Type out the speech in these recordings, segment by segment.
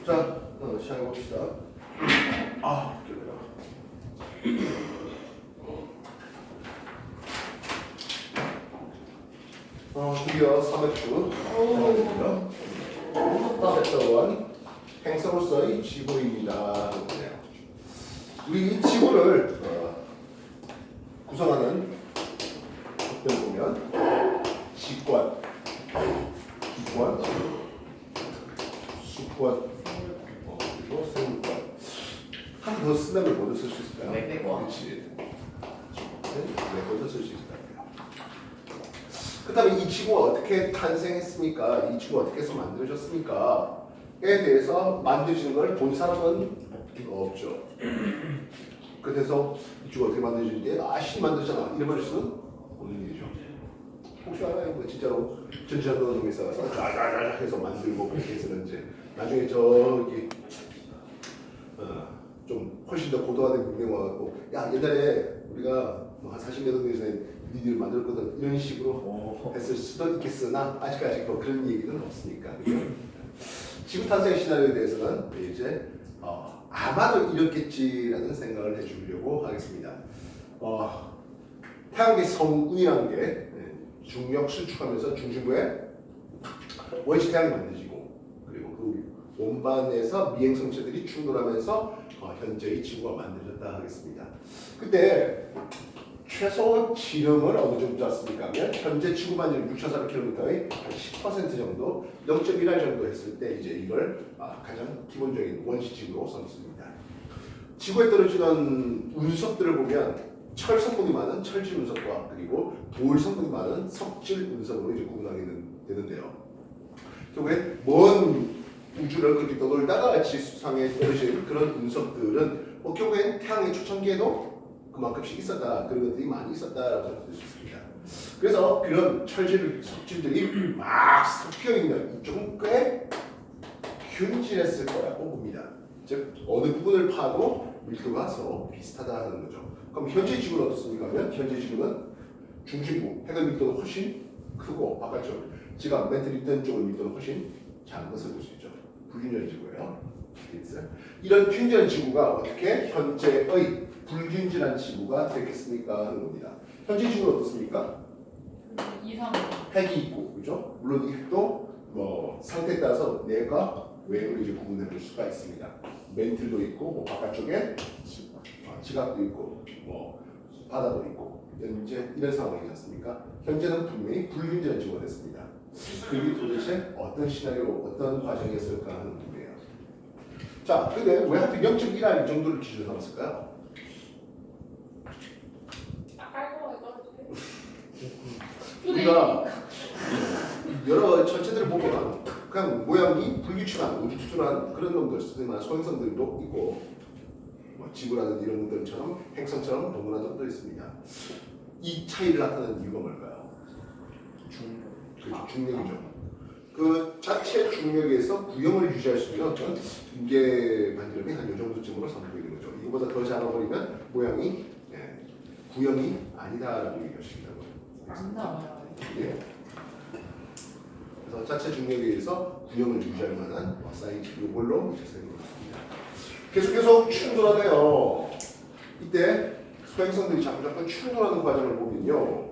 자, 시작해 봅시다. 아, 웃겨요. 드디어 300주 시작합니다. 챕터 1 행성으로서의 지구입니다. 우리 지구를 구성하는 것들 보면 직관, 기관, 수관, 그리고 생관. 한 번 더 쓴다면 뭐도 쓸 수 있을까요? 그렇지. 뭐도 쓸 수 있을 것 같아요. 그다음에 이 지구가 어떻게 탄생했습니까? 이 지구가 어떻게 해서 만들어졌습니까? 에 대해서 만들어지는 걸 본 사람은 없죠. 그래서 이 지구가 어떻게 만들어지는데 신이 만들었잖아 이런 말 수는 없는 일이죠. 혹시 알아요? 뭐 진짜로 전지전능에서 쫙쫙쫙 해서 만들고 그렇게 해서는 이제 나중에 저기 좀 훨씬 더 고도화된 문명이 와갖고 야 옛날에 우리가 한 40년 정도 전에 니들 만들었거든 이런 식으로 했을 수도 있겠으나 아직까지 뭐 그런 얘기는 없으니까. 그죠? 지구 탄생 시나리오에 대해서는 이제 아마도 이렇겠지라는 생각을 해주려고 하겠습니다. 태양계 성운이라는 게 중력 수축하면서 중심부에 원시 태양이 만들어지고 그리고 그 원반에서 미행성체들이 충돌하면서 현재의 지구가 만들어졌다 하겠습니다. 그때 최소 지름을 어느 정도 잤습니까? 하면 현재 지구 반지름 6,400km의 10% 정도, 0.1할 정도 했을 때 이제 이걸 가장 기본적인 원시 지구로 삼습니다. 지구에 떨어지는 운석들을 보면 철 성분이 많은 철질 운석과 그리고 돌 성분이 많은 석질 운석으로 이제 구분하게 되는데요. 결국에 먼 우주를 그렇게 떠돌다가 지수상에 떨어진 그런 운석들은 결국엔 태양의 초창기에도 그만큼씩 있었다. 그런 것들이 많이 있었다라고 볼 수 있습니다. 그래서 그런 철질, 석질들이 막 섞여 있는 이쪽은 꽤 균질했을 거라고 봅니다. 즉 어느 부분을 파도 밀도가 서로 비슷하다는 거죠. 그럼 현재 지구는 어떻습니까? 하면 현재 지구는 중심부, 핵의 밀도는 훨씬 크고 바깥쪽, 지각, 멘틀 있던 쪽의 밀도는 훨씬 작은 것을 볼 수 있죠. 불균열 지구예요. 이런 균열 지구가 어떻게 현재의 불균질한 지구가 되겠습니까? 하는 겁니다. 현재 지구는 어떻습니까? 이상. 핵이 있고, 그죠? 물론 이 핵도 상태에 따라서 내과 외로 이제 구분해 볼 수가 있습니다. 멘틀도 있고, 바깥쪽에 지각도 있고, 바다도 있고, 이제 이런 상황이지 않습니까? 현재는 분명히 불균질한 지구가 됐습니다. 그게 도대체 어떤 시나리오, 어떤 과정이었을까 하는 문제예요. 자, 근데 왜 하필 0.1알 정도를 기준으로 삼았을까요? 우리가 여러 천체들을 보면 그냥 모양이 불규칙한 우주투출한 그런 놈들, 소행성들도 있고 지구라든지 이런 것들처럼 행성처럼 동그란 점도 있습니다. 이 차이를 나타내는 이유가 뭘까요? 중력이죠. 그 자체 중력에서 구형을 유지할 수 있는 어떤 인계 반지름이 한 이 정도쯤으로 삼고 있는 거죠. 이거보다 더 작아버리면 모양이 구형이 아니다라고 얘기할 수 있다고. 안 나와요. 예. 그래서 자체 중력에 의해서 구형을 유지할 만한 사이즈 이걸로 이제 생각했습니다. 계속 충돌하네요. 이때 소행성들이 자꾸 충돌하는 과정을 보면요.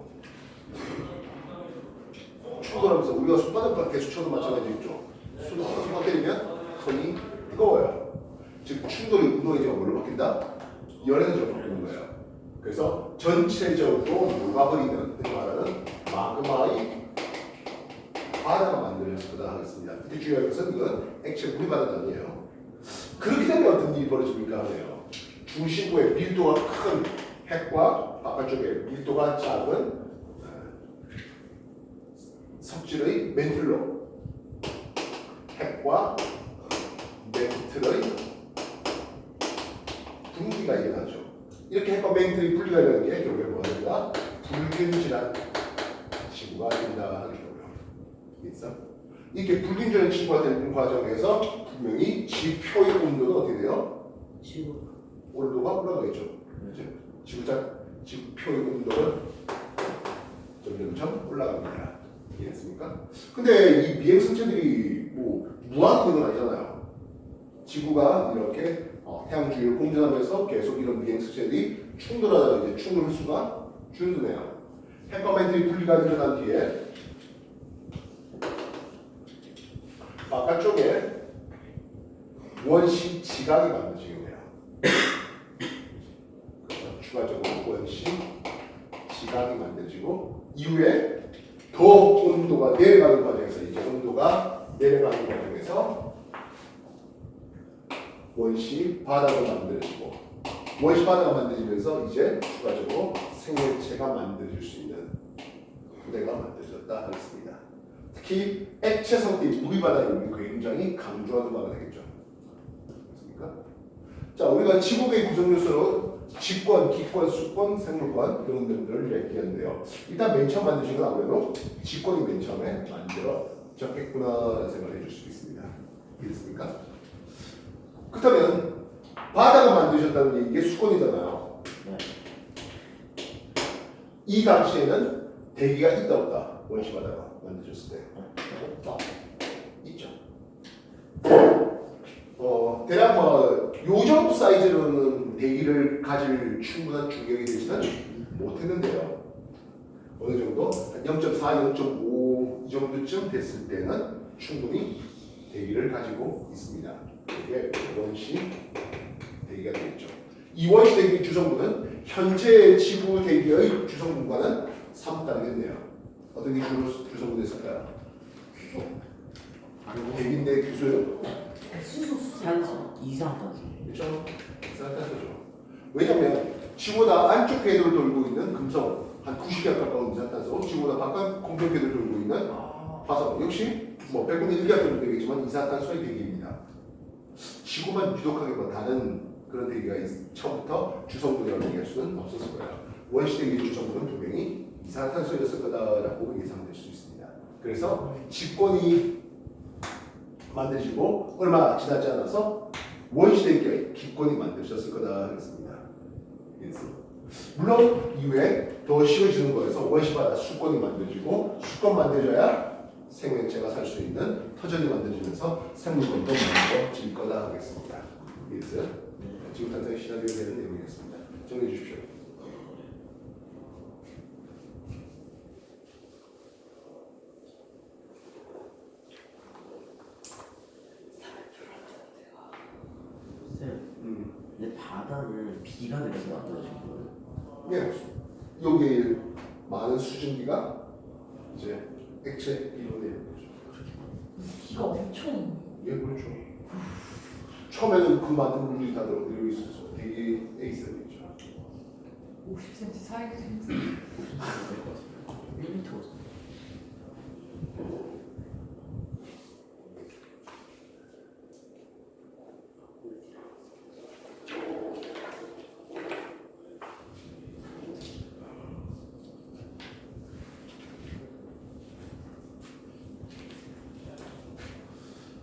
충돌하면서 우리가 손바닥 개수쳐도 마찬가지겠죠. 손바닥 때리면 손이 뜨거워요. 즉 충돌이 운동해지가 뭘로 바뀐다? 열에너지로 바뀌는 거예요. 그래서 전체적으로 녹아버리는 흔히 말하는 마그마의 바다가 만들어질 거다 하겠습니다. 이때 중요한 것은 이건 액체 물이 바다가 아니에요. 그렇게 되면 어떤 일이 벌어집니까 하네요. 중심부에 밀도가 큰 핵과 바깥쪽에 밀도가 작은 석질의 멘틀로 핵과 멘틀의 분기가 일어나죠. 이렇게 핵과 멘틀의 분리가 일어나는 게 결국에 뭐가 됩니다? 불균질한 지구가 된다 하는 거고요. 이렇게 불균질한 지구가 되는 과정에서 분명히 지표의 온도는 어떻게 돼요? 온도가 올라가겠죠. 지표의 온도는 점점 올라갑니다. 이해했습니까? 근데 이 미행성체들이 무한한 건 아니잖아요. 지구가 이렇게 태양 주위를 공전하면서 계속 이런 미행성체들이 충돌하다가 이제 충돌 횟수가 줄어드네요. 핵커멘트리 분리가 일어난 뒤에 바깥쪽에 원시 지각이 만들어지게 돼요. 그래서 추가적으로 원시 지각이 만들어지고 이후에 더 온도가 내려가는 과정에서 이제 온도가 내려가는 과정에서 원시 바다가 만들어지고 원시 바다가 만들어지면서 이제 추가적으로 생명체가 만들어질 수 있는 부대가 만들어졌다 하겠습니다. 특히 액체 상태의 물이 바다에 굉장히 강조하는 바가 되겠죠. 그렇습니까? 자, 우리가 지구의 구성 요소로 직권, 기권, 수권, 생물권 이런 점들을 얘기했는데요. 일단 맨 처음 만드신 건 아무래도 직권이 맨 처음에 만들어졌겠구나라는 생각을 해줄 수 있습니다. 이해됐습니까? 그렇다면 바다가 만드셨다는 얘기가 수권이잖아요. 네. 이 당시에는 대기가 있다 없다 원시 바다가 만드셨을 때 없다. 있죠. 대략 요 정도 사이즈로는 대기를 가질 충분한 중력이 되지는 못했는데요. 어느 정도 한 0.4, 0.5 이 정도쯤 됐을 때는 충분히 대기를 가지고 있습니다. 이게 원시 대기가 되겠죠. 이 원시 대기 주성분은 현재 지구 대기의 주성분과는 사뭇 다르겠네요. 어떤 게 주성분이 있을까요? 대기인데 규소요? 산소, 이산화탄소. 그렇죠? 이산화탄소죠. 왜냐면 지구보다 안쪽 궤도를 돌고 있는 금성 한 90개 가까운 이산화탄소, 지구보다 바깥 공전 궤도를 돌고 있는 화성 역시 뭐 100분의 1가 정도 되겠지만 이산화탄소의 대기입니다. 지구만 유독하게 뭐 다른 그런 대기가 처음부터 주성분이라고 얘기할 수는 없었을 거예요. 원시 대기의 주성분은 분명히 이산화탄소였을 거다라고 예상될 수 있습니다. 그래서 직권이 만들어지고 얼마 지나지 않아서 원시 대기의 기권이 만들어졌을 거다 했습니다. 그래서 물론 이후에 더 쉬워지는 거에서 원시 바다 수권이 만들어지고 수권 만들어져야 생명체가 살 수 있는 터전이 만들어지면서 생물권도 만들어질 거다 하겠습니다. 이해됐어요? 지금 당장 시나리오에 대한 내용이었습니다. 정리해 주십시오. 근데 바다는 비가 내려서 만들어진 거예요. 네, 여기 많은 수증기가 이제 액체 이론에 비가 엄청 예, 그렇죠. 처음에는 그 많은 물들이 다 들어 있었어. 되게 있어야겠죠. 50cm 사이즈 1m.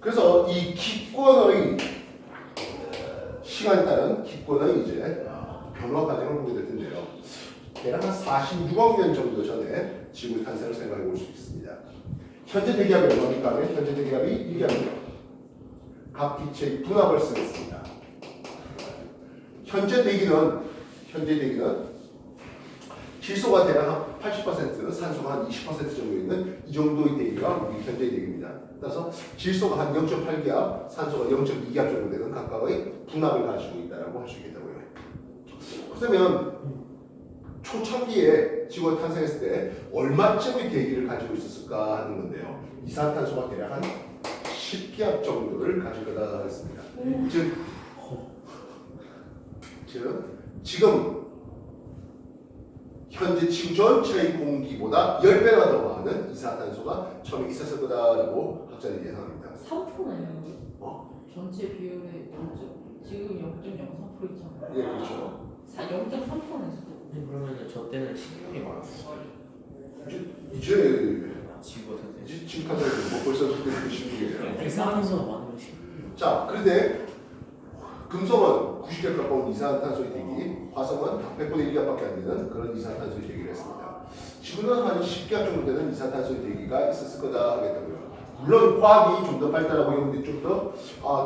그래서 이 기권의 시간에 따른 기권의 이제 변화 과정을 보게 될 텐데요. 대략 한 46억 년 정도 전에 지구 탄생을 생각해 볼 수 있습니다. 현재 대기압이 얼마입니까? 하면 현재 대기압이 1기압입니다. 각 기체의 분압을 쓰겠습니다. 현재 대기는 질소가 대략 한 80%, 산소가 한 20% 정도 있는 이 정도의 대기가 우리 현재의 대기입니다. 따라서 질소가 한 0.8기압, 산소가 0.2기압 정도 되는 각각의 분압을 가지고 있다고 할 수 있겠다고요. 그러면 초창기에 지구가 탄생했을 때 얼마쯤의 대기를 가지고 있었을까 하는 건데요. 이산화탄소가 대략 한 10기압 정도를 가질 거다 했습니다. 즉 지금 현재 지구 전체의 공기보다 10배나 더 많은 이산화탄소가 처음에 있었을 거다라고 학자들이 예상합니다. 3%네요. 전체 비율의 0. 지금 0.03% 있잖아요. 예, 그렇죠. 0.3%는 근데 그러면 저 때는 식물이 많았어요. 이제 지구가 탄생. 지금 탄생해서 뭐 벌써 그때 시기예요. 이산화탄소 많으면 식물이. 자, 그런데 금성은 90개 가까운 이산화탄소의 대기, 화성은 100분의 1기압밖에 안 되는 그런 이산화탄소의 대기를 했습니다. 지구는 한 10기압 정도 되는 이산화탄소의 대기가 있었을 거다 하겠다고요. 물론 과학이 좀 더 발달하고 이런데 좀 더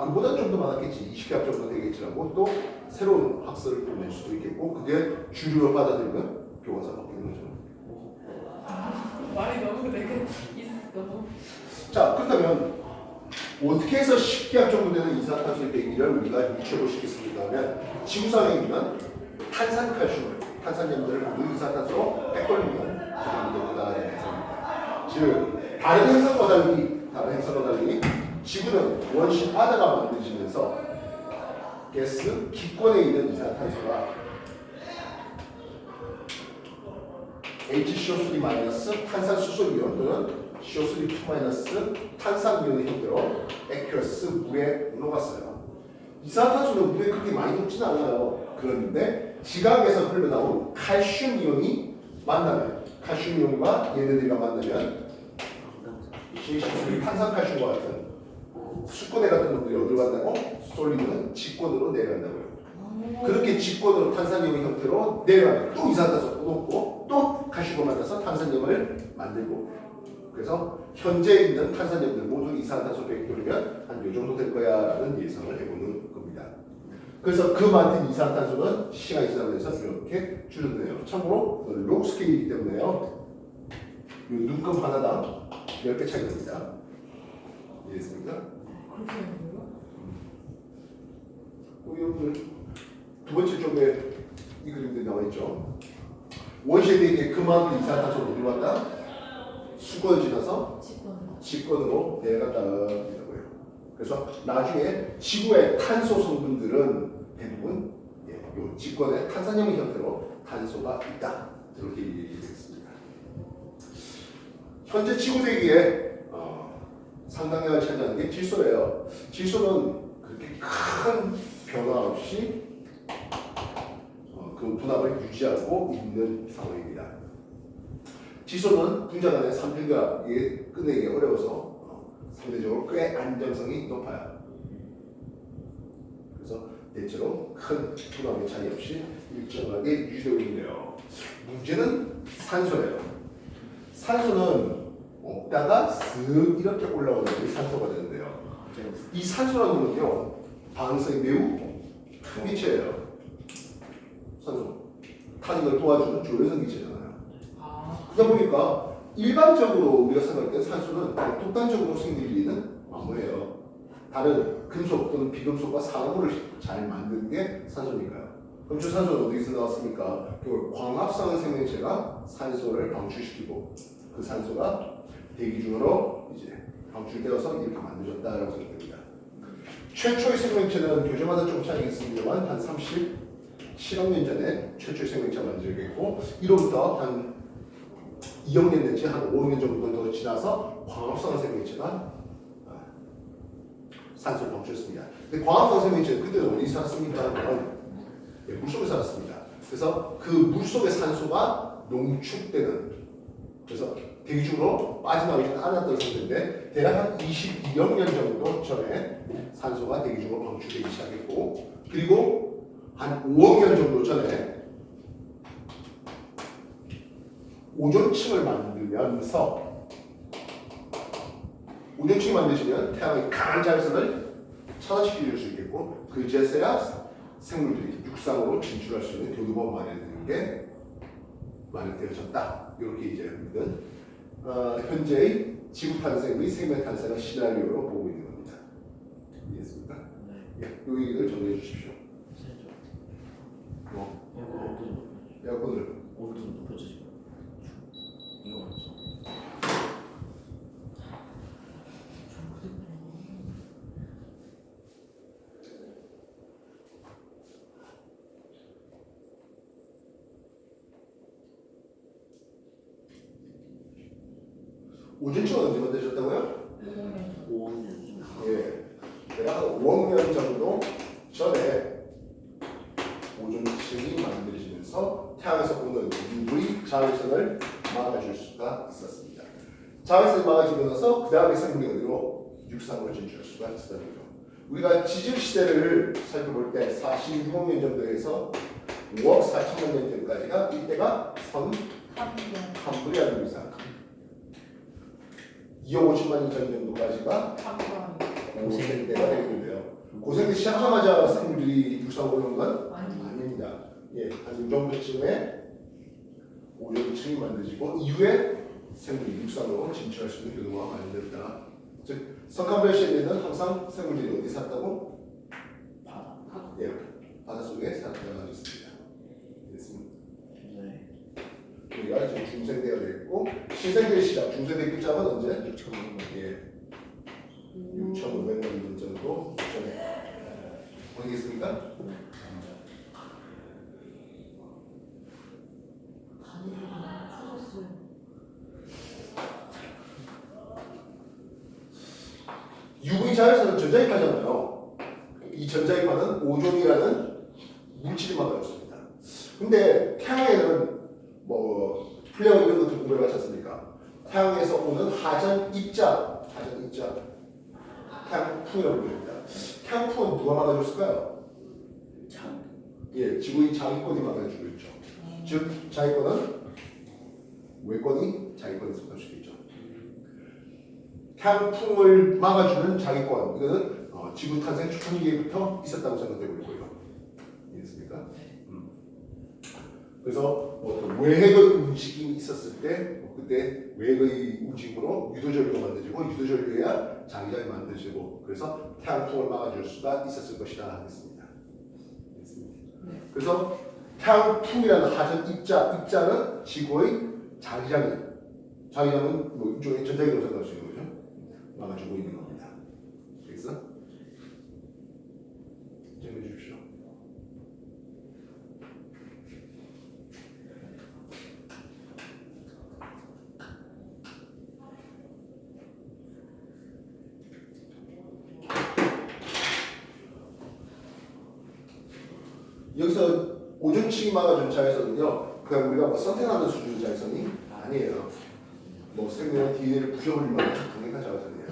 그보다 좀 더 많았겠지. 20개 합 정도 되겠지라고 또 새로운 학설을 낼 수도 있겠고 그게 주류로 받아들이면 교과서 바뀌는 거죠. 말이 너무 되게 너무 자 그렇다면 어떻게 해서 10개 합 정도 되는 이산탄소의 대기를 우리가 유추해볼 수 있겠습니까? 하면 지구상에 있는 탄산칼슘을 탄산염들을 모두 이산탄소로 빼버리면 지구가 나가는 현상입니다. 즉 다른 행성과 달리 지구는 원시 바다가 만들어지면서 가스 기권에 있는 이산탄소가 HCO3- 탄산수소이온 또는 CO3- 탄산이온의 형태로 액큐어스 물에 녹았어요. 이산탄소는 물에 그렇게 많이 녹지는 않아요. 그런데 지각에서 흘러나온 칼슘 이온이 만나면 칼슘 이온과 얘네들이랑 만나면 CH3 탄산칼슘과 같은 수권에 같은 것들이 어디로 간다고? 솔리드는 직권으로 내려간다고요. 그렇게 직권으로 탄산이온 형태로 내려가면 또 이산탄소 또 녹고 또 칼슘과 만나서 탄산염을 만들고 그래서 현재 있는 탄산염들 모두 이산탄소 100킬로면 한 요 정도 될 거야라는 예상을 해보는 겁니다. 그래서 그 많은 이산탄소는 시간이 지나면서 이렇게 줄어드네요. 참고로 로그 스케일이기 때문에요. 이 눈금 하나당 10배 차이 납니다. 이해했습니까? 그렇게 하는 거예요? 여러분들 두 번째 쪽에 이 그림들이 나와 있죠. 원시에 대해 그만큼 이산탄소가 어디로 갔다? 수권을 지나서 직권으로 내려간다는 거예요. 그래서 나중에 지구의 탄소 성분들은 대부분 이 직권의 탄산염의 형태로 탄소가 있다. 이렇게 얘기했습니다. 현재 지구 대기에 상당량을 차지하는 게 질소예요. 질소는 그렇게 큰 변화 없이 그 분압을 유지하고 있는 상황입니다. 질소는 분자 간의 삼중결합이 끝내기 어려워서 상대적으로 꽤 안정성이 높아요. 그래서 대체로 큰 분압의 차이 없이 일정하게 유지되고 있는데요. 문제는 산소예요. 산소는 없다가 쓱 이렇게 올라오는 게 산소가 되는데요. 이 산소라는 거는요, 반응성이 매우 큰 기체예요. 산소. 타는 걸 도와주는 조연성 기체잖아요. 그러다 보니까 일반적으로 우리가 생각할 때 산소는 독단적으로 생길 리는 없어요. 다른 금속 또는 비금속과 산화물을 잘 만드는 게 산소니까요. 그럼 저 산소는 어디서 나왔습니까? 결국 광합성한 생명체가 산소를 방출시키고 그 산소가 대기 중으로 이제 방출되어서 이렇게 만들어졌다라고 생각됩니다. 최초의 생명체는 교재마다 좀 차이가 있습니다만 한 37억 년 전에 최초의 생명체가 만들어졌고 이로부터 한 2억 년 내지 한 5억 년 정도 더 지나서 광합성한 생명체가 산소를 방출했습니다. 근데 광합성 생명체는 그때는 어디 살았습니까? 물속에 살았습니다. 그래서 그 물속의 산소가 농축되는 그래서 대기 중으로 빠져나오지 않았던 상태인데 대략 한 22억 년 정도 전에 산소가 대기 중으로 방출되기 시작했고 그리고 한 5억 년 정도 전에 오존층을 만들면서 오존층이 만들어지면 태양의 강한 자외선을 차단시켜줄 수 있겠고 그제서야 생물들이 육상으로 진출할 수 있는 교두보가 마련되는 게 마련되어졌다. 이렇게 이제 우리는 현재의 지구 탄생의 생명 탄생을 시나리오로 보고 있는 겁니다. 이해했습니까? 네. 이 얘기를 정리해 주십시오. 에어컨을 온도 좀 높여주시고 이거 맞죠? 오존층은 언제 만들어졌다고요? 5억 년. 예, 대략 5억 년 정도 전에 오존층이 만들어지면서 태양에서 오는 UV 자외선을 막아줄 수가 있었습니다. 자외선이 막아지면서 그 다음에 생물이 어디로 육상으로 진출할 수가 있었던 거죠. 우리가 지질 시대를 살펴볼 때 46억 년 정도에서 5억 4천만 년 전까지가 이때가 선 캄브리아 등이상 2억 5천만 년 전 정도까지가 잠깐. 고생대가 되겠는데요. 고생대 시작하자마자 생물들이 육상으로 오는 건 아니. 아닙니다. 예, 한 이 정도쯤에 오존층이 만들어지고 이후에 생물이 육상으로 진출할 수 있는 경우가 마련됐다. 즉 석가모니에는 항상 생물들이 어디 살았다고? 바다. 예, 바닷속에 살았다고 있습니다. 됐습니다. 네. 우리가 지금 중생대가 됐고 신생대의 시작, 중생대 끝장은 언제? 6,500만. 예, 6,500만 년 정도 전에 어디겠습니까? 커졌어요. UV 자외선은 전자기파잖아요. 이 전자기파는 오존이라는 물질이 막아줬습니다. 근데 태양에는 뭐 플레어 이런 것들 공부해 봤셨습니까? 태양에서 오는 하전 입자, 태양풍이라고 부릅니다. 태양풍은 누가 막아줬을까요? 장. 예, 지구의 자기권이 막아주고 있죠. 즉 자기권은 외권이 자기권에 속할 수도 있죠. 태양풍을 막아주는 자기권, 이거는 지구 탄생 초창기부터 있었다고 생각되고 있고요. 이해됐습니까? 그래서 어떤 외핵의 움직임이 있었을 때 그때 외핵의 움직임으로 유도전류가 만들어지고 유도전류야 장기장이 만들어지고 그래서 태양풍을 막아줄 수가 있었을 것이다 하겠습니다. 그래서 태양풍이라는 하전 입자는 지구의 자기장은 뭐 일종의 전자기로 생각할 수 있는 거죠. 막아주고 있는 겁니다. 알겠어? 정리해 주십시오. 여기서 오존층이 막아준 자외선은요, 그냥 우리가 뭐 선택하는 수준의 자외선이 아니에요. 뭐 생명의 DNA를 부셔버릴 만한 강력한 자외선이에요.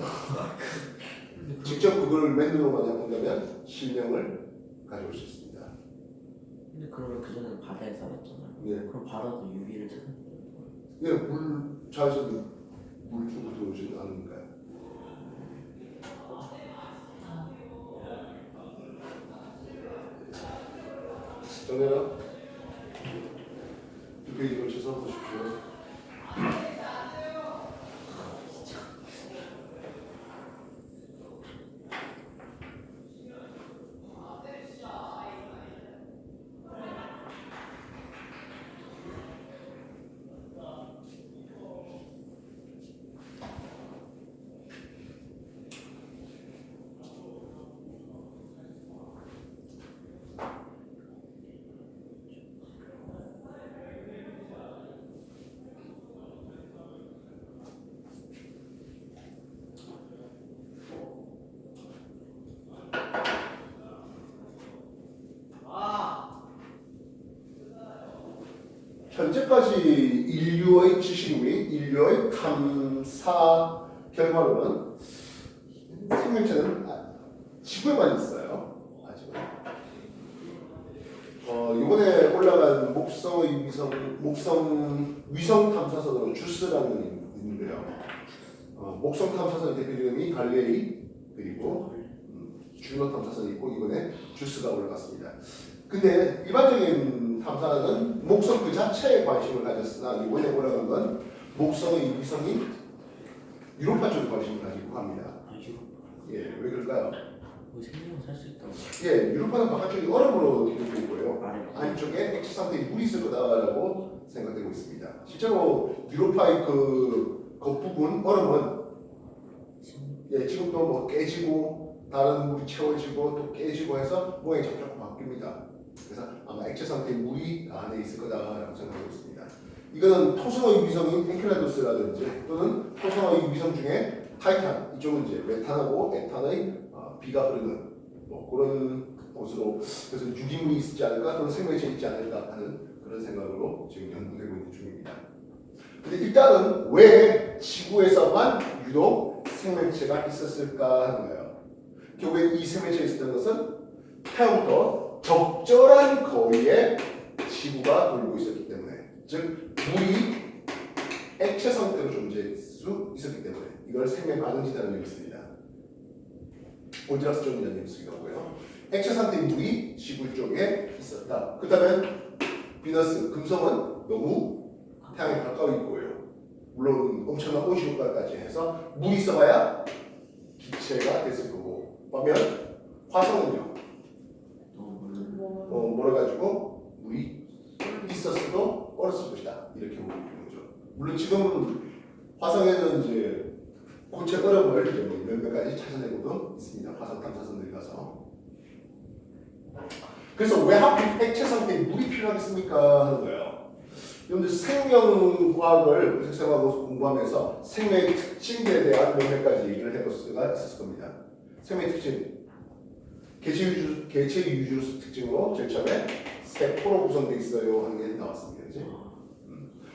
직접 그걸 맨눈으로 만약 본다면 실명을 가져올 수 있습니다. 근데 그러면 그전에는 바다에 살았잖아요. 예. 그럼 바다도 UV를 찾는 거예요. 예, 물 자외선이 물 쪽으로 들어오지는 않으니까요. 정렬아, 두 페이지 걸쳐서 보십시오. 현재까지 인류의 지식 및 인류의 탐사 결과로는 생명체는 지구에만 있어요. 아직은. 이번에 올라간 목성의 위성 탐사선으로 주스라는 게 있는데요. 목성 탐사선의 대표 이름이 갈레이 그리고 주로 탐사선이 있고 이번에 주스가 올라갔습니다. 근데 일반적인 탐사는 목성 그 자체에 관심을 가졌으나 이번에 올라간 건 목성의 위성이 유로파 쪽에 관심을 가지고 합니다. 아, 유로파. 예, 왜 그럴까요? 뭐 생명을 살 수 있다고. 예, 유로파는 바깥쪽이 얼음으로 되어 있고요. 아래. 안쪽에 액체 상태의 물이 있을 거다라고 생각되고 있습니다. 실제로 유로파의 그 겉부분 얼음은 예, 지금도 뭐 깨지고 다른 물이 채워지고 또 깨지고 해서 모양이 점점 바뀝니다. 그래서 아마 액체 상태의 물이 안에 있을 거다라고 생각하고 있습니다. 이거는 토성의 위성인 엔켈라두스라든지 또는 토성의 위성 중에 타이탄, 이쪽은 이제 메탄하고 에탄의 비가 흐르는 뭐 그런 곳으로 그래서 유기물이 있지 않을까 또는 생명체 있지 않을까 하는 그런 생각으로 지금 연구되고 있는 중입니다. 근데 일단은 왜 지구에서만 유독 생명체가 있었을까 하는 거예요. 결국에 이 생명체가 있었던 것은 태양부터 적절한 거리에 지구가 돌고 있었기 때문에 즉 물이 액체 상태로 존재할 수 있었기 때문에 이걸 생명 가능지라는 얘기 씁니다. 온지라스 존이라는 얘기 쓰기도 하고요. 액체 상태의 물이 지구 쪽에 있었다. 그 다음에 비너스, 금성은 너무 태양에 가까이 있고요. 물론 엄청난 온실 효과까지 해서 물이 있어봐야 기체가 됐을 거고, 반면 화성은요 멀어가지고 물이 있었어도 얼었을 것이다 이렇게 보는 거죠. 물론 지금 화성에는 이제 고체 얼음을 이제 몇몇 가지 찾아내고도 있습니다. 화성 탐사선들이 가서. 그래서 왜 하필 액체 상태에 물이 필요하겠습니까 하는 거예요. 여러분들 생명과학을 생명과학을 공부하면서 생명의 특징에 대한 몇몇 가지 얘기를 해볼 수가 있었을 겁니다. 생명의 특징, 개체 유주로서 특징으로 제일 처음에 세포로 구성되어 있어요 하는 게 나왔습니다. 그치?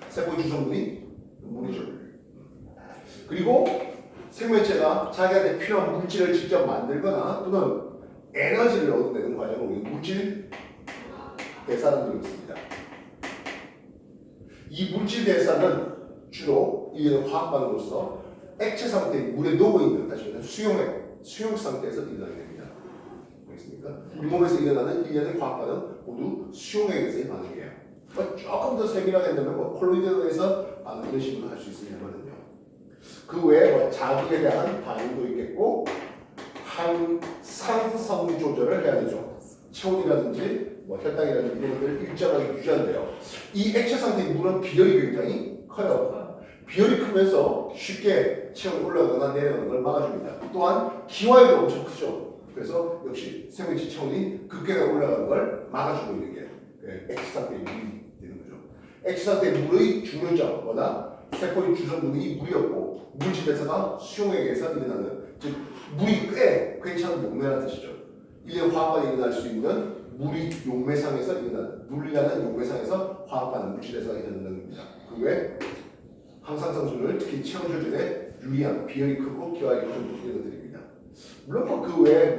세포의 주성분이 물이죠. 그리고 생명체가 자기한테 필요한 물질을 직접 만들거나 또는 에너지를 얻어내는 과정을 우리 물질 대사라는 게 있습니다. 이 물질 대사는 주로 이런 화학 반응으로서 액체 상태의 물에 녹아있는 다시 말해 수용 상태에서 일어나게 됩니다. 알겠습니까? 우리 몸에서 일어나는 일련의 화학 반응 모두 수용액에서의 반응이에요. 조금 더 세밀하게 한다면 콜로이드에서 반응 이런 식으로 할 수 있습니다만요. 그 외에 자극에 대한 반응도 있겠고 항상성 조절을 해야 되죠. 체온이라든지 혈당이라든지 이런 것들을 일정하게 유지한대요. 이 액체 상태의 물은 비열이 굉장히 커요. 비열이 크면서 쉽게 체온이 올라가거나 내려가는 걸 막아줍니다. 또한 기화율도 엄청 크죠. 그래서 역시 생명체 체온이 급격하게 올라가는 걸 막아주고 있는 게 액체 상태의 물이 되는 거죠. 액체 상태의 물의 중요점, 뭐다? 세포의 주성분이 물이었고 물질 대사가 수용액에서 일어나는, 즉 물이 꽤 괜찮은 용매라는 뜻이죠. 일련 화학반응이 일어날 수 있는 물이 용매상에서 일어나는, 물이라는 용매상에서 화학반응 물질 대사가 일어나는 겁니다. 그 외에 항상성분을 특히 체온 조절에 유리한 비열이 크고 기화율이 큰 물질들입니다. 물론 그 외에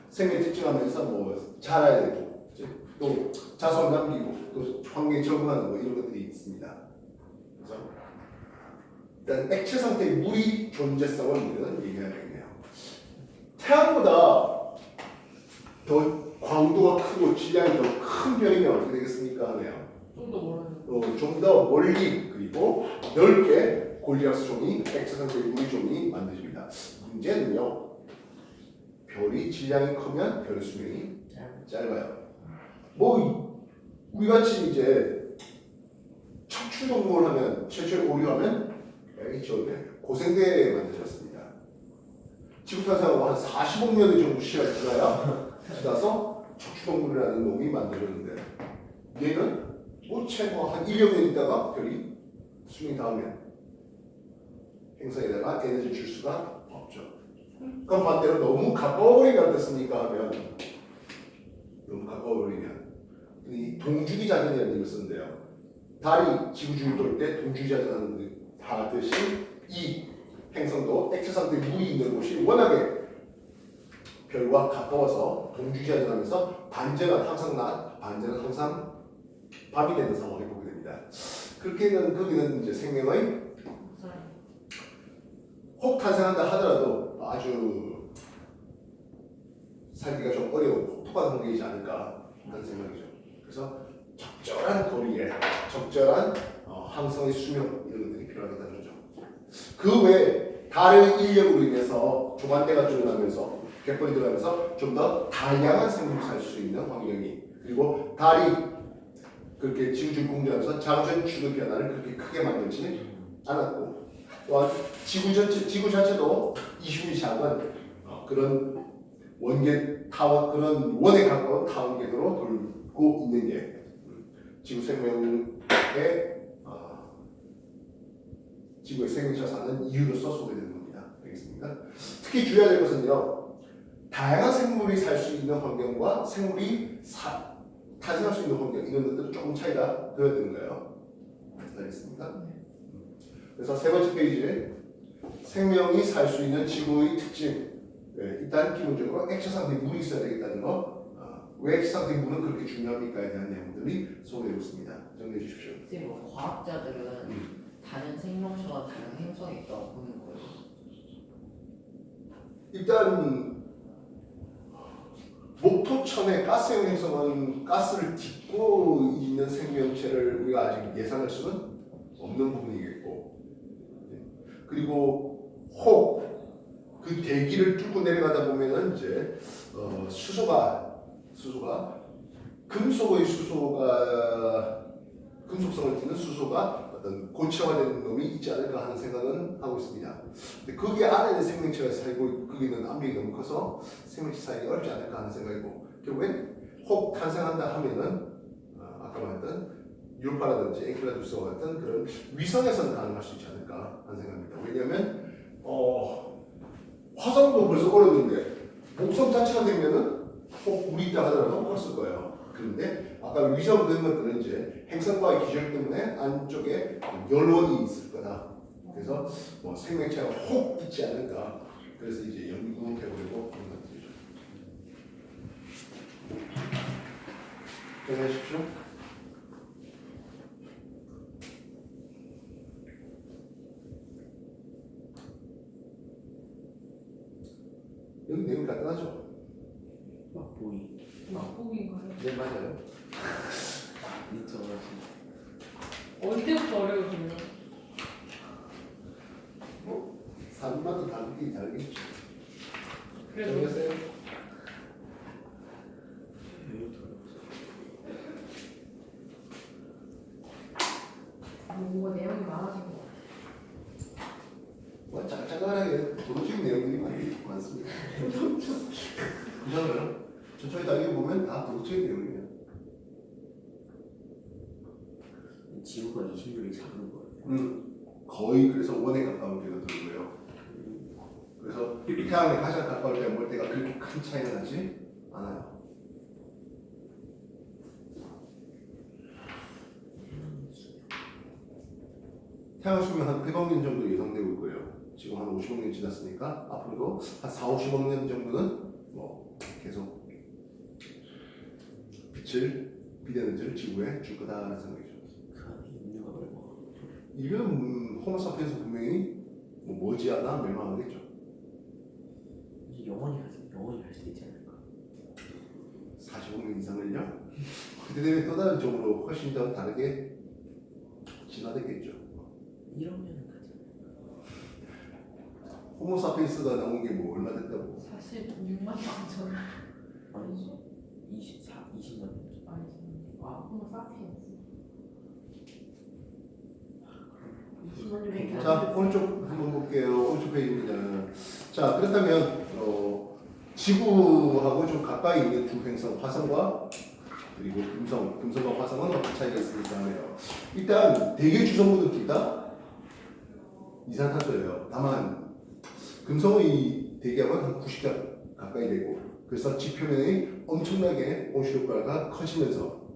생명 특징하면서 자라야 되고 또 자손 남기고 또 환경에 적응하는 이런 것들이 있습니다. 그래서 일단 액체 상태의 물이 존재성을 우리는 얘기해야 되겠네요. 태양보다 더 광도가 크고 질량이 더 큰 별이면 어떻게 되겠습니까 하네요. 좀 더 멀어요. 좀 더 멀리 그리고 넓게 골리아스 종이, 액체 상태의 물이 종이 만들어집니다. 문제는요, 별이 질량이 크면 별의 수명이 짧아요. 우리 같이 이제 척추동물 하면 최초의 오류하면 고생대에 만들어졌습니다. 지구 탄생하고 한 45억 년 정도 시간이 지나서 척추동물이라는 놈이 만들어졌는데 얘는 최고 한 1억 년 있다가 별이 수명이 닿으면 행성에다가 에너지를 줄 수가 없죠. 그럼 반대로 너무 가까워버리면 어떻습니까 하면 너무 가까워버리면 이 동주기 자전이라는 얘기를 쓰는데요. 달이 지구 주위를 돌 때 동주기 자전하는 하듯이 이 행성도 액체 상태의 물이 있는 곳이 워낙에 별과 가까워서 동주기 자전하면서 반전은 항상 낮, 반전은 항상 밤이 되는 상황을 보게 됩니다. 그렇게는 거기는 이제 생명의 혹 탄생한다 하더라도 아주 살기가 좀 어려운 혹독한 환경이지 않을까 하는 생각이죠. 그래서 적절한 거리에 적절한 항성의 수명 이런 것들이 필요하다는 거죠. 그 외에 달의 인력으로 인해서 조간대가 줄어나면서 갯벌이 들어가면서 좀 더 다양한 생물이 살 수 있는 환경이, 그리고 달이 그렇게 지구주위 공전하면서 자전 추구 변화를 그렇게 크게 만들지 않았고, 또한 지구 자체도 이슈이 작은 그런 원계 타원, 그런 원에 가까운 타원 궤도로 돌고 있는 게 지구 생명의 지구의 생명체가 사는 이유로서 소개되는 겁니다. 알겠습니까? 특히 주의해야 될 것은요, 다양한 생물이 살 수 있는 환경과 생물이 탄생할 수 있는 환경, 이런 것들은 조금 차이가 되어야 거예요. 알겠습니까? 그래서 세 번째 페이지에 생명이 살 수 있는 지구의 특징, 일단 기본적으로 액체 상태의 물이 있어야 되겠다는 거, 왜 액체 상태의 물은 그렇게 중요합니까에 대한 내용들이 소개되고 있습니다. 정리해 주십시오. 선생님, 과학자들은 다른 생명체와 다른 행성에 있다고 보는 거예요? 일단 목토천의 가스형 행성은 가스를 딛고 있는 생명체를 우리가 아직 예상할 수는 없는 부분이겠고, 그리고 혹 그 대기를 뚫고 내려가다 보면은 이제 수소가 금속성을 띠는 수소가 어떤 고체화된 놈이 있지 않을까 하는 생각은 하고 있습니다. 근데 거기 안에 생명체가 살고 거기는 압력이 너무 커서 생명체 사이기 어렵지 않을까 하는 생각이고, 결국엔 혹 탄생한다 하면은 아까 말했던 유로파라든지 엔켈라두스와 같은 그런 위성에서는 가능할 수 있지 않을까 하는 생각입니다. 왜냐하면 화성도 벌써 어려운데 목성 자체가 되면은 혹 물이 있다 하더라도 어렸을 거예요. 그런데 아까 위성 그런 것들은 이제 행성과의 기절 때문에 안쪽에 연원이 있을 거다. 그래서 뭐 생명체가 혹 있지 않을까. 그래서 이제 연구해보려고 그런 것들이죠. 정리하십시오. 여기 내용 간단하죠? 막보이. 막복인가요? 네, 맞아요. 인정하지. 언제부터 어려워져요? 사람마다 다르긴 다르겠죠. 그래도 정리하세요. 뭔가 내용이 많아진 것 같아요. 뭐 짝짝하게 도덕적인 내용들이 많습니다. 그잖아요. 천천히 따져보면 다 도덕적인 내용이에요. 지구가 20년이 작은 거예요. 거의 그래서 원에 가까운 데가 들고요. 그래서 태양에 가장 가까울 때 멀 때가 그렇게 큰 차이가 나지 않아요. 태양 수명 한 100억 년 정도 예상되고 있고요. 지금 한 50억 년 지났으니까 앞으로도 한 4, 50억 년 정도는 뭐 계속 비대는지를 지구에 줄 거다라는 생각이죠. 그 안에 인류가 얼마? 이건 호모사피엔스 분명히 뭐 머지않아 멸망하겠죠. 이제 영원히 갈 수도 있지 않을까? 40억 년 이상을요. 그때 되면 또 다른 쪽으로 훨씬 더 다르게 진화되겠죠. 1억 년은 가지. 호모사피엔스가 나온 게 뭐 얼마 됐다고? 46만 년 전. 아니지. 20만 년. 아니지. 호모 사피엔스. 20만 년밖에 안 자, 오른쪽 한번 볼게요. 오른쪽 페이지입니다. 자, 그렇다면 지구하고 좀 가까이 있는 두 행성, 화성과 그리고 금성과 화성은 어떤 차이가 있을까 하네요. 일단 대기 주성분은 둘 다 이산화탄소예요. 다만 금성의 대기압은 한 90개 가까이 되고, 그래서 지표면이 엄청나게 온실 효과가 커지면서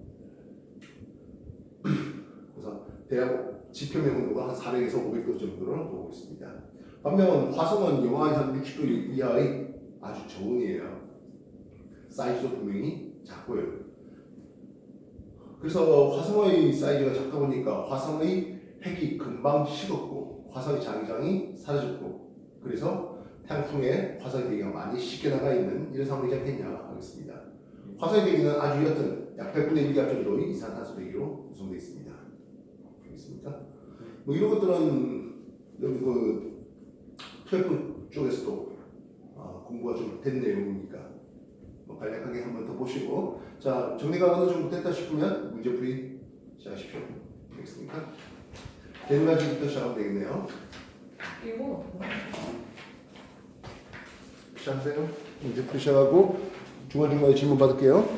그래서 대략 지표면 온도가 한 400에서 500도 정도로 오고 있습니다. 반면 화성은 영하 한 60도 이하의 아주 저온이에요. 사이즈도 분명히 작고요. 그래서 화성의 사이즈가 작다 보니까 화성의 핵이 금방 식었고 화성의 자기장이 사라졌고, 그래서 태양풍에 화성의 대기가 많이 씻겨 나가 있는 이런 상황이지 않겠냐 하겠습니다. 화성의 대기는 아주 옅은 약 100분의 1기압 정도의 이산화탄소 대기로 구성되어 있습니다. 알겠습니까? 뭐 이런 것들은 여기 그 TF 쪽에서도 공부가 좀 된 내용이니까 뭐 간략하게 한번 더 보시고, 자, 정리가 어느 정도 됐다 싶으면 문제풀이 시작하십시오. 알겠습니까? 되는 가지부터 시작하면 되겠네요. 이거 시작하세요. 문제풀이 시작하고 중간중간에 질문 받을게요.